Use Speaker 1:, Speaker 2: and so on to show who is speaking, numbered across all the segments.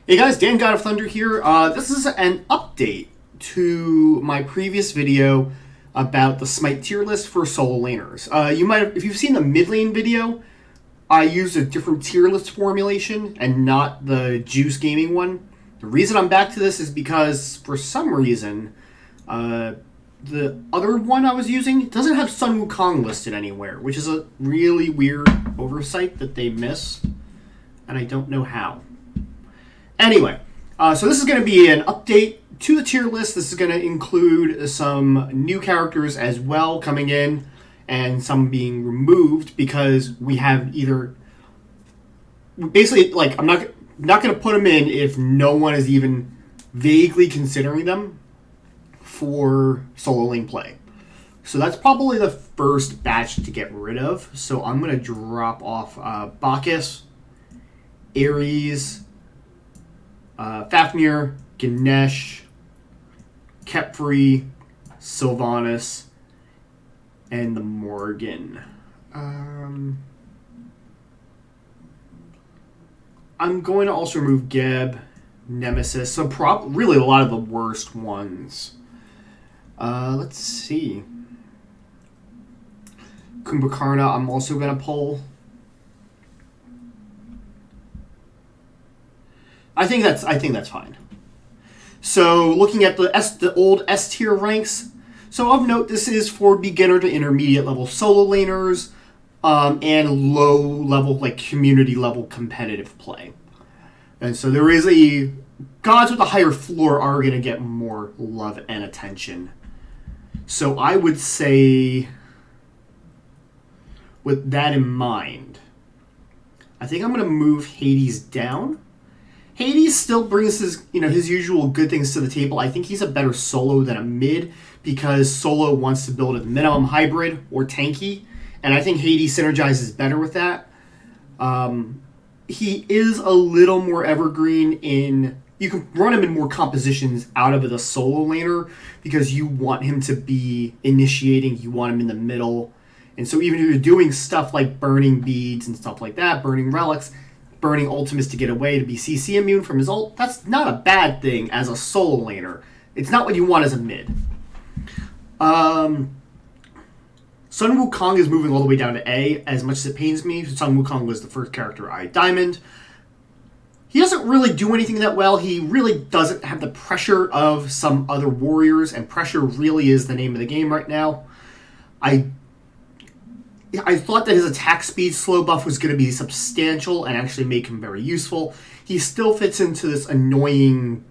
Speaker 1: Hey guys, Dan God of Thunder here. This is an update to my previous video about the Smite tier list for solo laners. You might have, if you've seen the mid lane video, I used a different tier list formulation and not the Juice Gaming one. The reason I'm back to this is because, for some reason, the other one I was using doesn't have Sun Wukong listed anywhere, which is a really weird oversight that they missed, and I don't know how. Anyway, so this is going to be an update to the tier list. This is going to include some new characters as well coming in and some being removed because we have either... Basically, like, I'm not going to put them in if no one is even vaguely considering them for solo lane play. So that's probably the first batch to get rid of. So I'm going to drop off Bacchus, Ares, Fafnir, Ganesh, Kepri, Sylvanas, and the Morgan. I'm going to also remove Geb, Nemesis, so really a lot of the worst ones. Let's see. Kumbhakarna I'm also going to pull. I think that's fine. So looking at the old S tier ranks. So of note, this is for beginner to intermediate level solo laners, and low level, like community level competitive play. And so there is gods with a higher floor are going to get more love and attention. So I would say, with that in mind, I think I'm going to move Hades down. Hades still brings his usual good things to the table. I think he's a better solo than a mid because solo wants to build a minimum hybrid or tanky, and I think Hades synergizes better with that. He is a little more evergreen you can run him in more compositions out of the solo laner because you want him to be initiating, you want him in the middle. And so even if you're doing stuff like burning beads and stuff like that, burning relics, burning ultimates to get away to be CC immune from his ult, that's not a bad thing as a solo laner. It's not what you want as a mid. Sun Wukong is moving all the way down to A, as much as it pains me. Sun Wukong was the first character I diamond. He doesn't really do anything that well. He really doesn't have the pressure of some other warriors, and pressure really is the name of the game right now. I thought that his attack speed slow buff was going to be substantial and actually make him very useful. He still fits into this annoying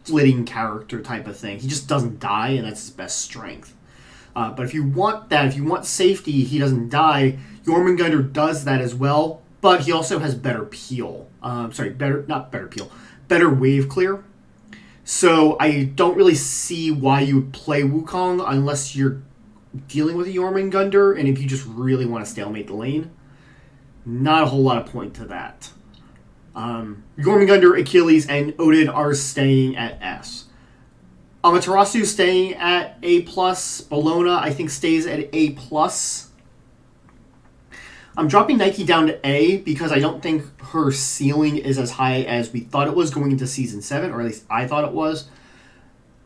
Speaker 1: flitting character type of thing. He just doesn't die, and that's his best strength. But if you want that, if you want safety, he doesn't die. Jormungandr does that as well, but he also has better peel. Better wave clear. So I don't really see why you would play Wukong unless you're dealing with a Jormungandr, and if you just really want to stalemate the lane, not a whole lot of point to that. Jormungandr, Achilles, and Odin are staying at S. Amaterasu staying at A+. Bologna, I think, stays at A+. I'm dropping Nike down to A because I don't think her ceiling is as high as we thought it was going into Season 7, or at least I thought it was.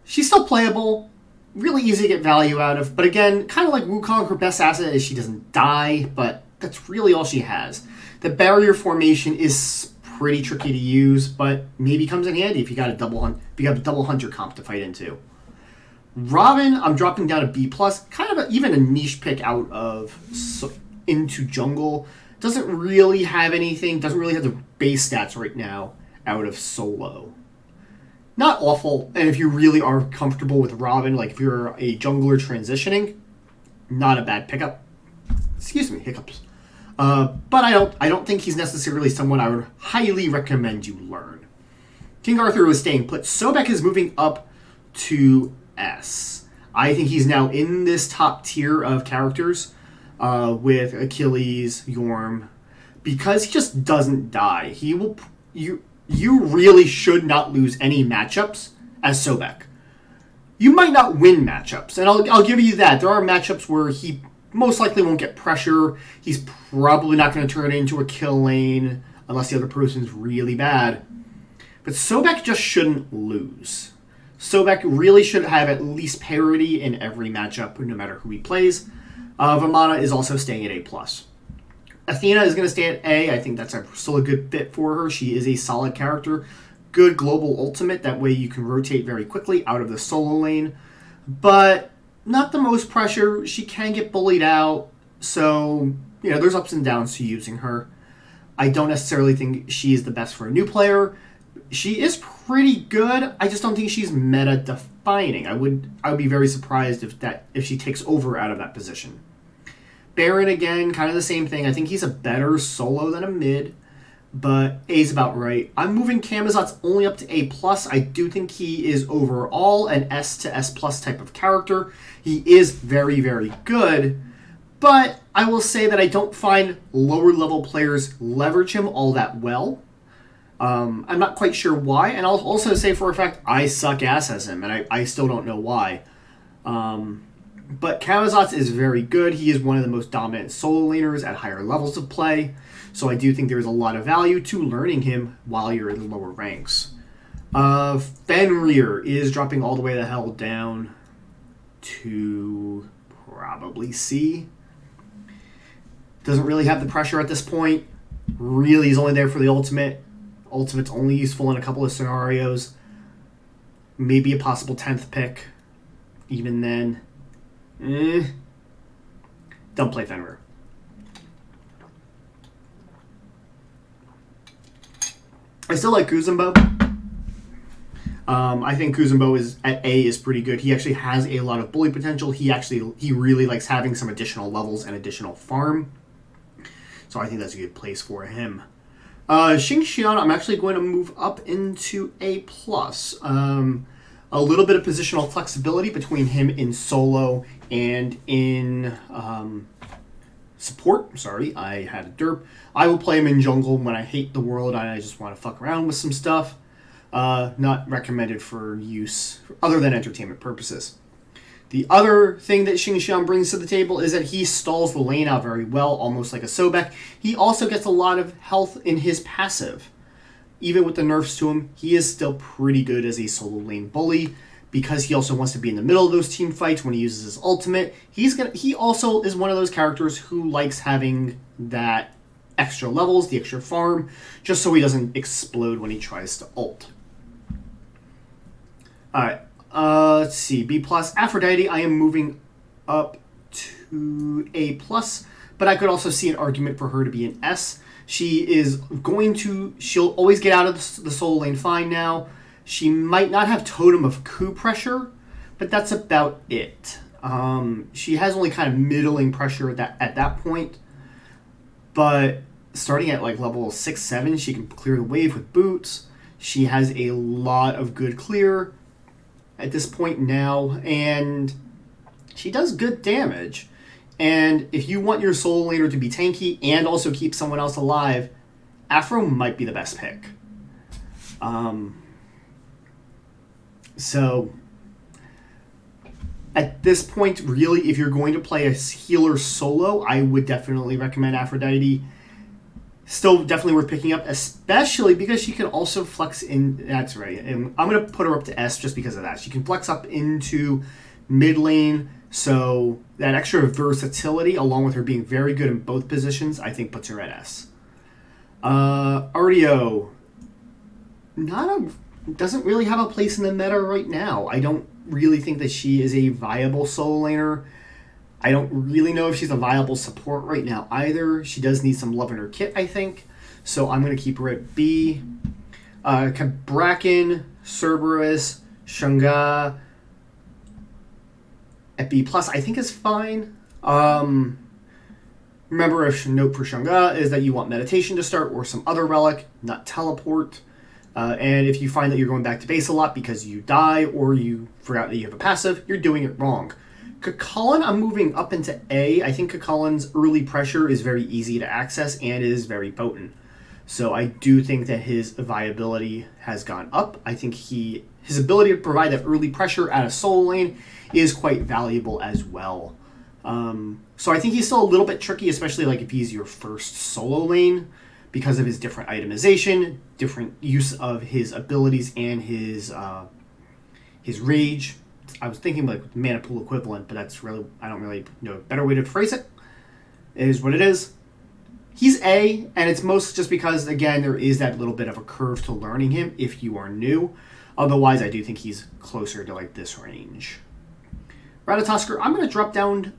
Speaker 1: She's still playable. Really easy to get value out of. But again, kind of like Wukong, her best asset is she doesn't die, but that's really all she has. The barrier formation is pretty tricky to use, but maybe comes in handy if you got a double hunter comp to fight into. Robin, I'm dropping down to B+, kind of even a niche pick out of into jungle. Doesn't really have anything, doesn't really have the base stats right now out of solo. Not awful, and if you really are comfortable with Robin, like if you're a jungler transitioning, not a bad pickup. Excuse me, hiccups. But I don't think he's necessarily someone I would highly recommend you learn. King Arthur was staying put. Sobek is moving up to S. I think he's now in this top tier of characters with Achilles, Yorm, because he just doesn't die. You really should not lose any matchups as Sobek. You might not win matchups, and I'll give you that. There are matchups where he most likely won't get pressure. He's probably not going to turn it into a kill lane unless the other person's really bad. But Sobek just shouldn't lose. Sobek really should have at least parity in every matchup, no matter who he plays. Vamana is also staying at A+. Athena is going to stay at A. I think that's still a good fit for her. She is a solid character. Good global ultimate. That way you can rotate very quickly out of the solo lane. But not the most pressure. She can get bullied out. So, there's ups and downs to using her. I don't necessarily think she is the best for a new player. She is pretty good. I just don't think she's meta defining. I would be very surprised if she takes over out of that position. Baron, again, kind of the same thing. I think he's a better solo than a mid, but A's about right. I'm moving Camazotz only up to A+. I do think he is overall an S to S+ type of character. He is very, very good, but I will say that I don't find lower level players leverage him all that well. I'm not quite sure why, and I'll also say for a fact I suck ass as him, and I still don't know why. But Camazotz is very good. He is one of the most dominant solo laners at higher levels of play, so I do think there's a lot of value to learning him while you're in the lower ranks. Fenrir is dropping all the way the hell down to probably C. Doesn't really have the pressure at this point. Really is only there for the ultimate. Ultimate's only useful in a couple of scenarios. Maybe a possible 10th pick. Even then, don't play Fenrir. I still like Kuzumbo. I think Kuzumbo is at A is pretty good. He actually has a lot of bully potential. He really likes having some additional levels and additional farm. So I think that's a good place for him. Xingqian, I'm actually going to move up into A+. A little bit of positional flexibility between him in solo and in support. Sorry, I had a derp. I will play him in jungle when I hate the world and I just want to fuck around with some stuff. Not recommended for use other than entertainment purposes. The other thing that Xingqian brings to the table is that he stalls the lane out very well, almost like a Sobek. He also gets a lot of health in his passive. Even with the nerfs to him, he is still pretty good as a solo lane bully because he also wants to be in the middle of those team fights when he uses his ultimate. He also is one of those characters who likes having that extra levels, the extra farm, just so he doesn't explode when he tries to ult. Alright. Let's see. B+. Aphrodite, I am moving up to A+, but I could also see an argument for her to be an S. She'll always get out of the solo lane fine now. She might not have Totem of Coup pressure, but that's about it. She has only kind of middling pressure at that point, but starting at like level 6, 7, she can clear the wave with boots. She has a lot of good clear at this point now, and she does good damage. And if you want your solo laner to be tanky and also keep someone else alive, Afro might be the best pick. So at this point, really, if you're going to play a healer solo, I would definitely recommend Aphrodite. Still definitely worth picking up, especially because she can also flex in. That's right. And I'm going to put her up to S just because of that. She can flex up into mid lane. So that extra versatility, along with her being very good in both positions, I think puts her at S. Artio doesn't really have a place in the meta right now. I don't really think that she is a viable solo laner. I don't really know if she's a viable support right now either. She does need some love in her kit, I think. So I'm going to keep her at B. Bracken, Cerberus, Shunga at B+, I think is fine. Remember, a note for Shunga is that you want meditation to start or some other relic, not teleport. And if you find that you're going back to base a lot because you die or you forgot that you have a passive, you're doing it wrong. Kakalin, I'm moving up into A. I think Kakalin's early pressure is very easy to access and is very potent. So I do think that his viability has gone up. I think his ability to provide that early pressure at a solo lane is quite valuable as well. So I think he's still a little bit tricky, especially like if he's your first solo lane. because of his different itemization, different use of his abilities, and his rage. I was thinking like mana pool equivalent, but that's really, I don't really know a better way to phrase it. It is what it is. He's A, and it's most just because, again, there is that little bit of a curve to learning him if you are new. Otherwise, I do think he's closer to like this range. Ratatoskr, I'm going to drop down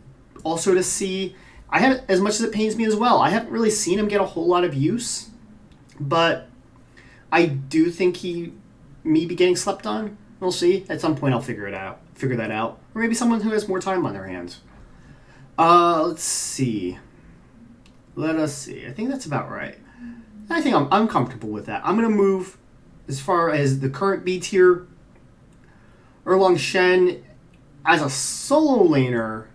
Speaker 1: also to C. I haven't, as much as it pains me as well, I haven't really seen him get a whole lot of use, but I do think he may be getting slept on. We'll see. At some point, I'll figure that out. Or maybe someone who has more time on their hands. Let's see. Let us see. I think that's about right. I think I'm comfortable with that. I'm going to move as far as the current B tier. Erlang Shen, as a solo laner,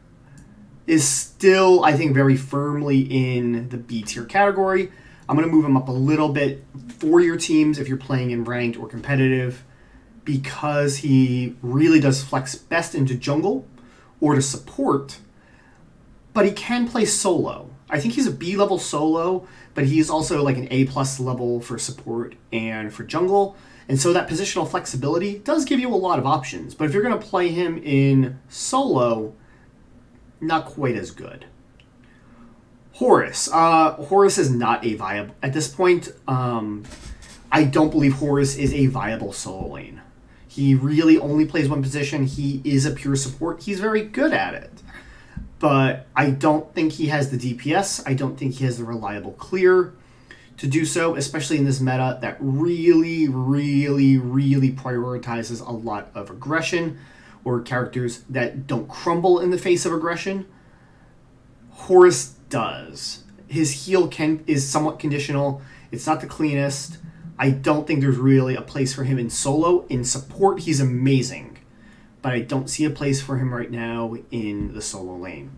Speaker 1: is still, I think, very firmly in the B tier category. I'm going to move him up a little bit for your teams if you're playing in ranked or competitive, because he really does flex best into jungle or to support, but he can play solo. I think he's a B level solo, but he's also like an A plus level for support and for jungle. And so that positional flexibility does give you a lot of options. But if you're going to play him in solo, not quite as good. Horace. Horace is not a viable, at this point, I don't believe Horace is a viable solo lane. He really only plays one position. He is a pure support. He's very good at it. But I don't think he has the DPS. I don't think he has the reliable clear to do so, especially in this meta that really, really, really prioritizes a lot of aggression or characters that don't crumble in the face of aggression. Horace does. His heal is somewhat conditional. It's not the cleanest. I don't think there's really a place for him in solo. In support, he's amazing. But I don't see a place for him right now in the solo lane.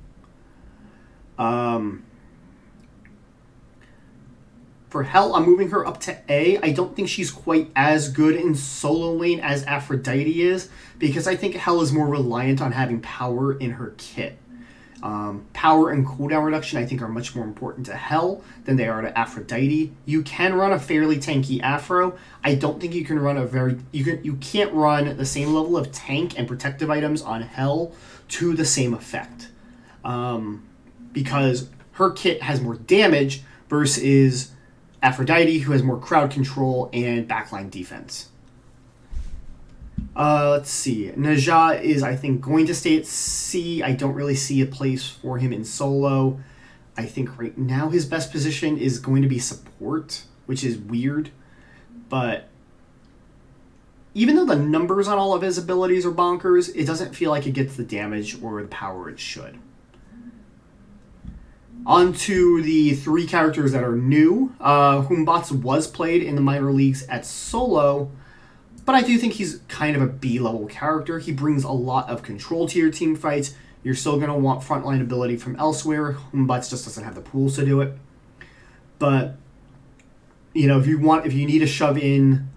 Speaker 1: For Hel, I'm moving her up to A. I don't think she's quite as good in solo lane as Aphrodite is, because I think Hel is more reliant on having power in her kit. Power and cooldown reduction, I think, are much more important to Hel than they are to Aphrodite. You can run a fairly tanky Aphro. I don't think you can run you can't run the same level of tank and protective items on Hel to the same effect. Because her kit has more damage versus Aphrodite, who has more crowd control and backline defense. Let's see. Naja is, I think, going to stay at C. I don't really see a place for him in solo. I think right now his best position is going to be support, which is weird. But even though the numbers on all of his abilities are bonkers, it doesn't feel like it gets the damage or the power it should. On to the three characters that are new. Humbots was played in the minor leagues at solo, but I do think he's kind of a B-level character. He brings a lot of control to your team fights. You're still going to want frontline ability from elsewhere. Humbots just doesn't have the pools to do it. But, you know, if you need to shove in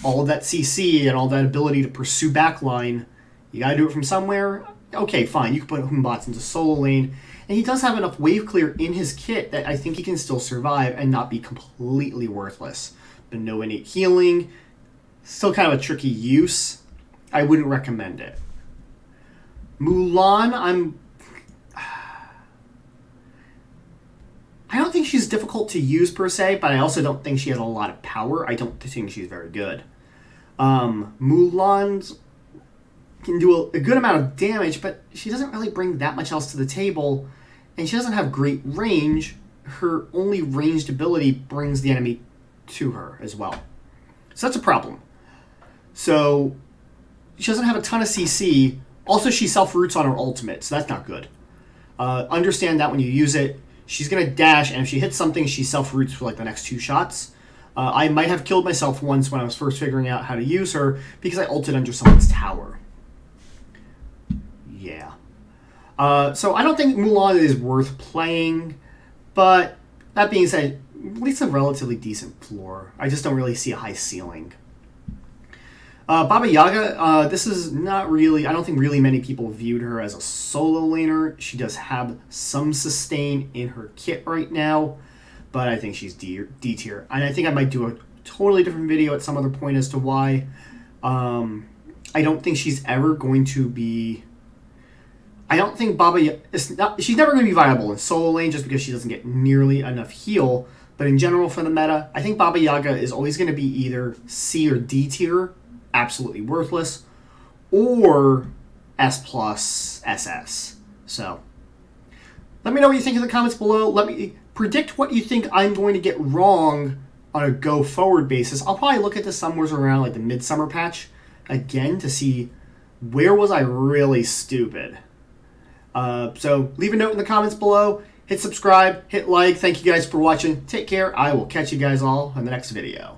Speaker 1: all of that CC and all that ability to pursue backline, you got to do it from somewhere. Okay, fine. You can put Humbots into solo lane. And he does have enough wave clear in his kit that I think he can still survive and not be completely worthless. But no innate healing. Still kind of a tricky use. I wouldn't recommend it. Mulan, I don't think she's difficult to use per se, but I also don't think she has a lot of power. I don't think she's very good. Mulan can do a good amount of damage, but she doesn't really bring that much else to the table, and she doesn't have great range. Her only ranged ability brings the enemy to her as well. So that's a problem. So she doesn't have a ton of CC. Also, she self-roots on her ultimate, so that's not good. Understand that when you use it, she's going to dash, and if she hits something, she self-roots for like the next 2 shots. I might have killed myself once when I was first figuring out how to use her because I ulted under someone's tower. Yeah. So I don't think Mulan is worth playing, but that being said, at least a relatively decent floor. I just don't really see a high ceiling. Baba Yaga, this is not really, I don't think really many people viewed her as a solo laner. She does have some sustain in her kit right now, but I think she's D tier. And I think I might do a totally different video at some other point as to why. I don't think she's ever going to be... I don't think she's never going to be viable in solo lane just because she doesn't get nearly enough heal. But in general for the meta, I think Baba Yaga is always going to be either C or D tier, absolutely worthless, or S plus SS. So, let me know what you think in the comments below. Let me predict what you think I'm going to get wrong on a go-forward basis. I'll probably look at this somewhere around like the midsummer patch again to see where was I really stupid. So leave a note in the comments below. Hit subscribe, hit like. Thank you guys for watching. Take care. I will catch you guys all in the next video.